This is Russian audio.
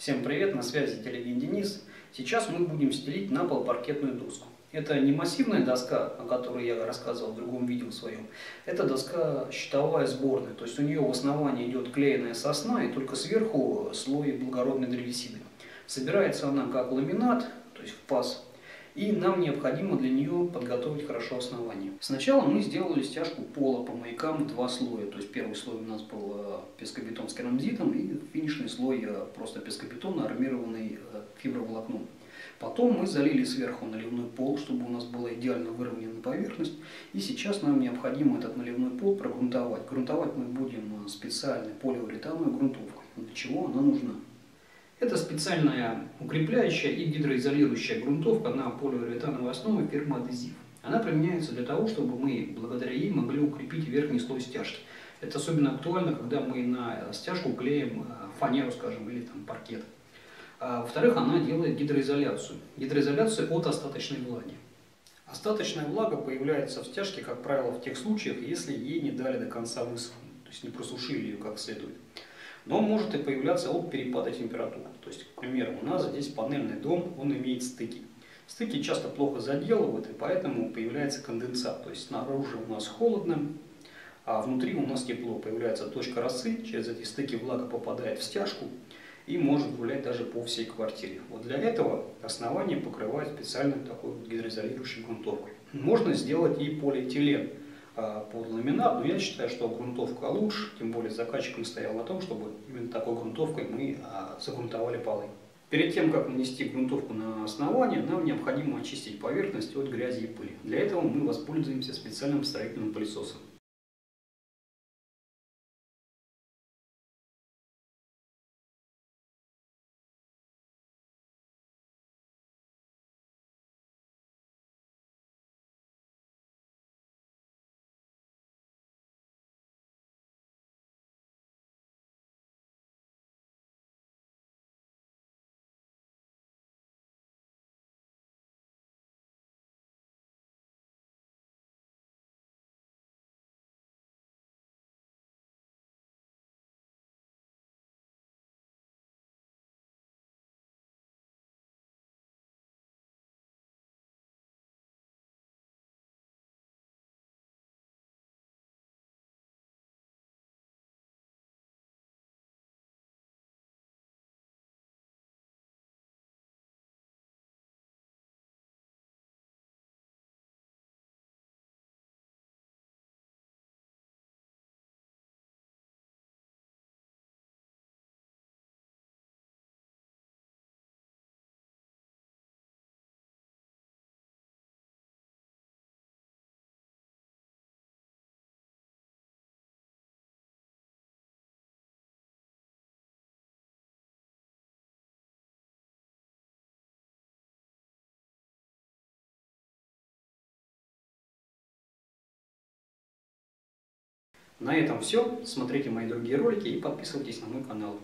Всем привет, на связи телегин Денис. Сейчас мы будем стелить на пол паркетную доску. Это не массивная доска, о которой я рассказывал в другом видео своем. Это доска щитовая сборная, то есть у нее в основании идет клееная сосна и только сверху слой благородной древесины. Собирается она как ламинат, то есть в паз. И нам необходимо для нее подготовить хорошо основание. Сначала мы сделали стяжку пола по маякам два слоя. То есть первый слой у нас был пескобетон с керамзитом и финишный слой просто пескобетон, армированный фиброволокном. Потом мы залили сверху наливной пол, чтобы у нас была идеально выровнена поверхность. И сейчас нам необходимо этот наливной пол прогрунтовать. Грунтовать мы будем специальной полиуретановой грунтовкой. Для чего она нужна? Это специальная укрепляющая и гидроизолирующая грунтовка на полиуретановой основе фирмы «Адезив». Она применяется для того, чтобы мы благодаря ей могли укрепить верхний слой стяжки. Это особенно актуально, когда мы на стяжку клеим фанеру, скажем, или там паркет. Во-вторых, она делает гидроизоляцию. Гидроизоляцию от остаточной влаги. Остаточная влага появляется в стяжке, как правило, в тех случаях, если ей не дали до конца высохнуть, то есть не просушили ее как следует. Но может и появляться от перепада температуры. То есть, к примеру, у нас здесь панельный дом, он имеет стыки. Стыки часто плохо заделывают, и поэтому появляется конденсат. То есть снаружи у нас холодно, а внутри у нас тепло. Появляется точка росы, через эти стыки влага попадает в стяжку и может гулять даже по всей квартире. Вот для этого основание покрывает специальной такой гидроизолирующей грунтовкой. Можно сделать и полиэтилен под ламинат, но я считаю, что грунтовка лучше, тем более заказчик настоял на том, чтобы именно такой грунтовкой мы загрунтовали полы. Перед тем, как нанести грунтовку на основание, нам необходимо очистить поверхность от грязи и пыли. Для этого мы воспользуемся специальным строительным пылесосом. На этом все. Смотрите мои другие ролики и подписывайтесь на мой канал.